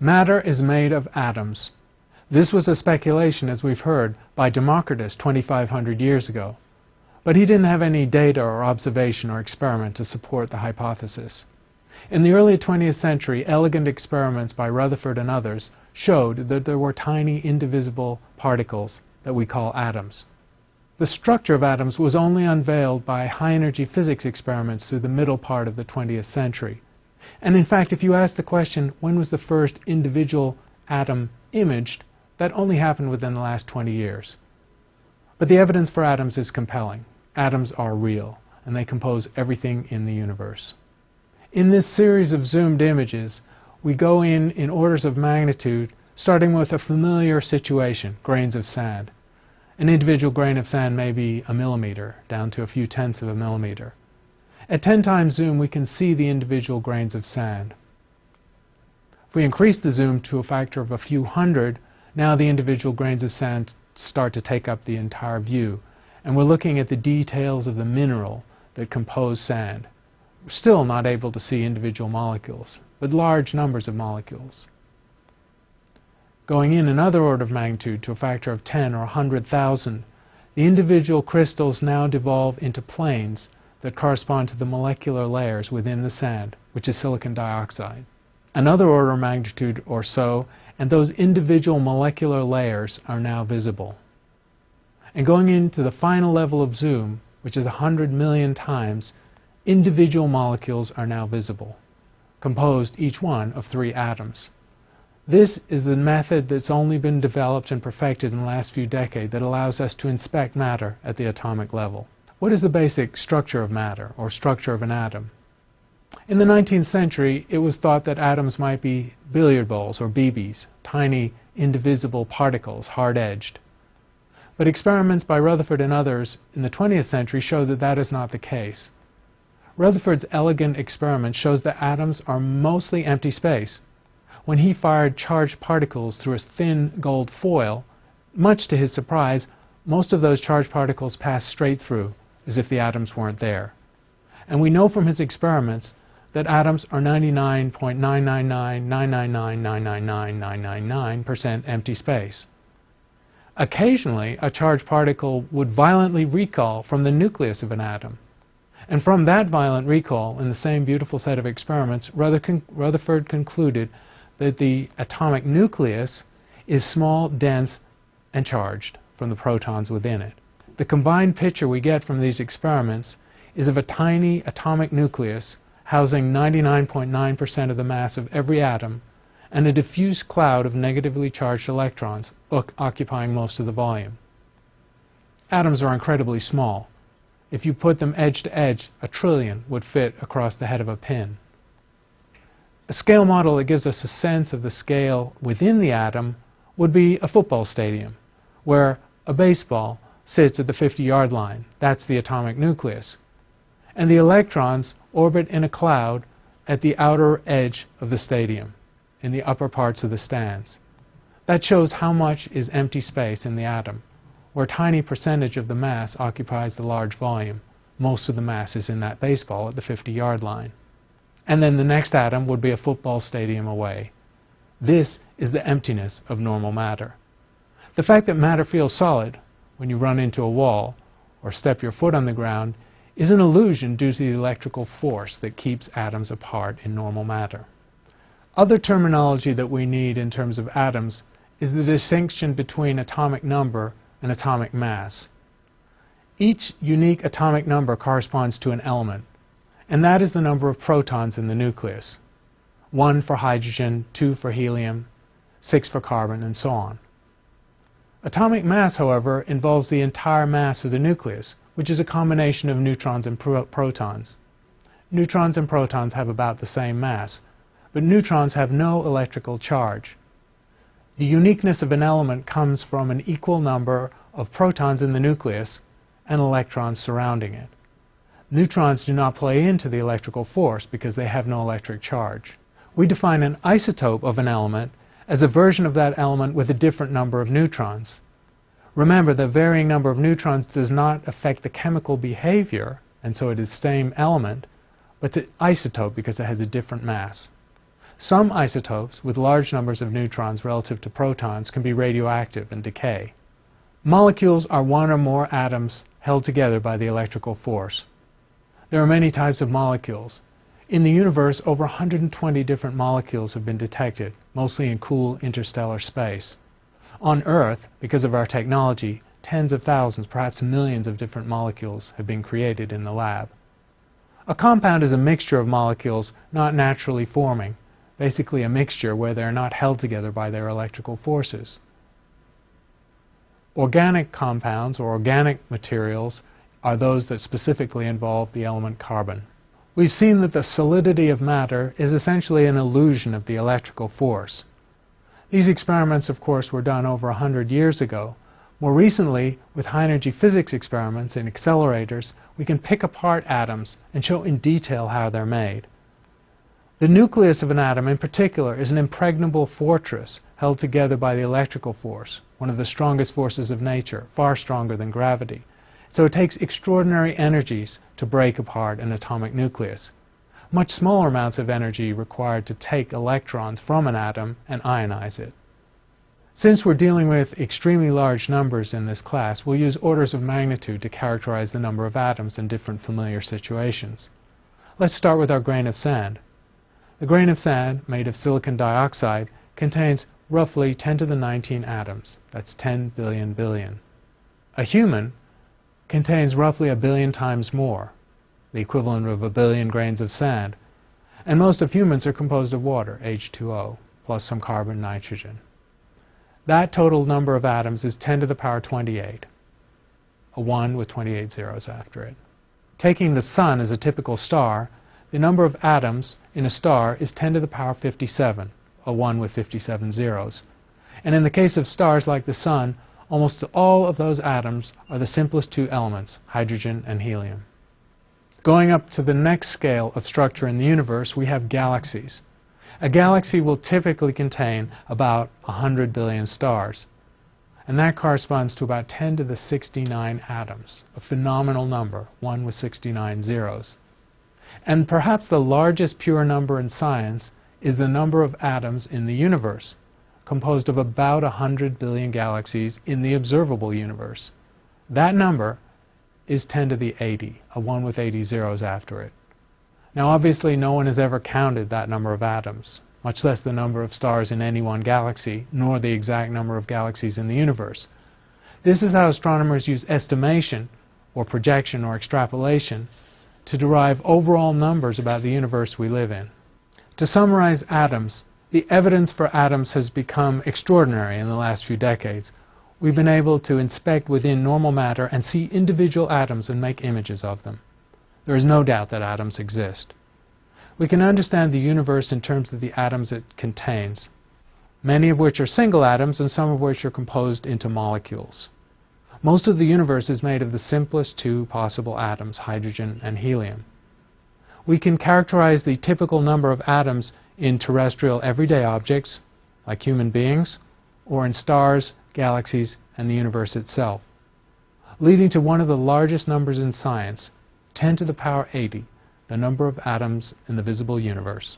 Matter is made of atoms. This was a speculation, as we've heard, by Democritus 2,500 years ago. But he didn't have any data or observation or experiment to support the hypothesis. In the early 20th century, elegant experiments by Rutherford and others showed that there were tiny indivisible particles that we call atoms. The structure of atoms was only unveiled by high-energy physics experiments through the middle part of the 20th century. And in fact, if you ask the question, when was the first individual atom imaged, that only happened within the last 20 years. But the evidence for atoms is compelling. Atoms are real, and they compose everything in the universe. In this series of zoomed images, we go in orders of magnitude, starting with a familiar situation, grains of sand. An individual grain of sand may be a millimeter, down to a few tenths of a millimeter. At 10 times zoom, we can see the individual grains of sand. If we increase the zoom to a factor of a few hundred, now the individual grains of sand start to take up the entire view, and we're looking at the details of the mineral that compose sand. We're still not able to see individual molecules, but large numbers of molecules. Going in another order of magnitude to a factor of 10 or 100,000, the individual crystals now devolve into planes that correspond to the molecular layers within the sand, which is silicon dioxide. Another order of magnitude or so, and those individual molecular layers are now visible. And going into the final level of zoom, which is 100 million times, individual molecules are now visible, composed each one of 3 atoms. This is the method that's only been developed and perfected in the last few decades that allows us to inspect matter at the atomic level. What is the basic structure of matter, or structure of an atom? In the 19th century, it was thought that atoms might be billiard balls or BBs, tiny, indivisible particles, hard-edged. But experiments by Rutherford and others in the 20th century show that that is not the case. Rutherford's elegant experiment shows that atoms are mostly empty space. When he fired charged particles through a thin gold foil, much to his surprise, most of those charged particles passed straight through, as if the atoms weren't there. And we know from his experiments that atoms are 99.999999999% empty space. Occasionally, a charged particle would violently recoil from the nucleus of an atom. And from that violent recoil, in the same beautiful set of experiments, Rutherford concluded that the atomic nucleus is small, dense, and charged from the protons within it. The combined picture we get from these experiments is of a tiny atomic nucleus housing 99.9% of the mass of every atom, and a diffuse cloud of negatively charged electrons occupying most of the volume. Atoms are incredibly small. If you put them edge to edge, 1 trillion would fit across the head of a pin. A scale model that gives us a sense of the scale within the atom would be a football stadium, where a baseball sits at the 50-yard line. That's the atomic nucleus. And the electrons orbit in a cloud at the outer edge of the stadium, in the upper parts of the stands. That shows how much is empty space in the atom, where a tiny percentage of the mass occupies the large volume. Most of the mass is in that baseball at the 50-yard line. And then the next atom would be a football stadium away. This is the emptiness of normal matter. The fact that matter feels solid when you run into a wall or step your foot on the ground is an illusion due to the electrical force that keeps atoms apart in normal matter. Other terminology that we need in terms of atoms is the distinction between atomic number and atomic mass. Each unique atomic number corresponds to an element, and that is the number of protons in the nucleus. 1 for hydrogen, 2 for helium, 6 for carbon, and so on. Atomic mass, however, involves the entire mass of the nucleus, which is a combination of neutrons and protons. Neutrons and protons have about the same mass, but neutrons have no electrical charge. The uniqueness of an element comes from an equal number of protons in the nucleus and electrons surrounding it. Neutrons do not play into the electrical force because they have no electric charge. We define an isotope of an element as a version of that element with a different number of neutrons. Remember, the varying number of neutrons does not affect the chemical behavior, and so it is the same element, but the isotope because it has a different mass. Some isotopes with large numbers of neutrons relative to protons can be radioactive and decay. Molecules are one or more atoms held together by the electrical force. There are many types of molecules. In the universe, over 120 different molecules have been detected, mostly in cool interstellar space. On Earth, because of our technology, tens of thousands, perhaps millions of different molecules have been created in the lab. A compound is a mixture of molecules not naturally forming, basically a mixture where they are not held together by their electrical forces. Organic compounds or organic materials are those that specifically involve the element carbon. We've seen that the solidity of matter is essentially an illusion of the electrical force. These experiments, of course, were done over 100 years ago. More recently, with high-energy physics experiments and accelerators, we can pick apart atoms and show in detail how they're made. The nucleus of an atom, in particular, is an impregnable fortress held together by the electrical force, one of the strongest forces of nature, far stronger than gravity. So it takes extraordinary energies to break apart an atomic nucleus. Much smaller amounts of energy required to take electrons from an atom and ionize it. Since we're dealing with extremely large numbers in this class, we'll use orders of magnitude to characterize the number of atoms in different familiar situations. Let's start with our grain of sand. The grain of sand, made of silicon dioxide, contains roughly 10 to the 19 atoms. That's 10 billion billion. A human contains roughly 1 billion times more, the equivalent of 1 billion grains of sand. And most of humans are composed of water, H2O, plus some carbon, nitrogen. That total number of atoms is 10 to the power 28, a 1 with 28 zeros after it. Taking the Sun as a typical star, the number of atoms in a star is 10 to the power 57, a 1 with 57 zeros. And in the case of stars like the Sun, almost all of those atoms are the simplest two elements, hydrogen and helium. Going up to the next scale of structure in the universe, we have galaxies. A galaxy will typically contain about 100 billion stars. And that corresponds to about 10 to the 69 atoms, a phenomenal number, 1 with 69 zeros. And perhaps the largest pure number in science is the number of atoms in the universe, composed of about 100 billion galaxies in the observable universe. That number is 10 to the 80, a 1 with 80 zeros after it. Now obviously no one has ever counted that number of atoms, much less the number of stars in any one galaxy, nor the exact number of galaxies in the universe. This is how astronomers use estimation, or projection, or extrapolation, to derive overall numbers about the universe we live in. To summarize atoms, the evidence for atoms has become extraordinary in the last few decades. We've been able to inspect within normal matter and see individual atoms and make images of them. There is no doubt that atoms exist. We can understand the universe in terms of the atoms it contains, many of which are single atoms and some of which are composed into molecules. Most of the universe is made of the simplest two possible atoms, hydrogen and helium. We can characterize the typical number of atoms in terrestrial everyday objects, like human beings, or in stars, galaxies, and the universe itself, leading to one of the largest numbers in science, 10 to the power 80, the number of atoms in the visible universe.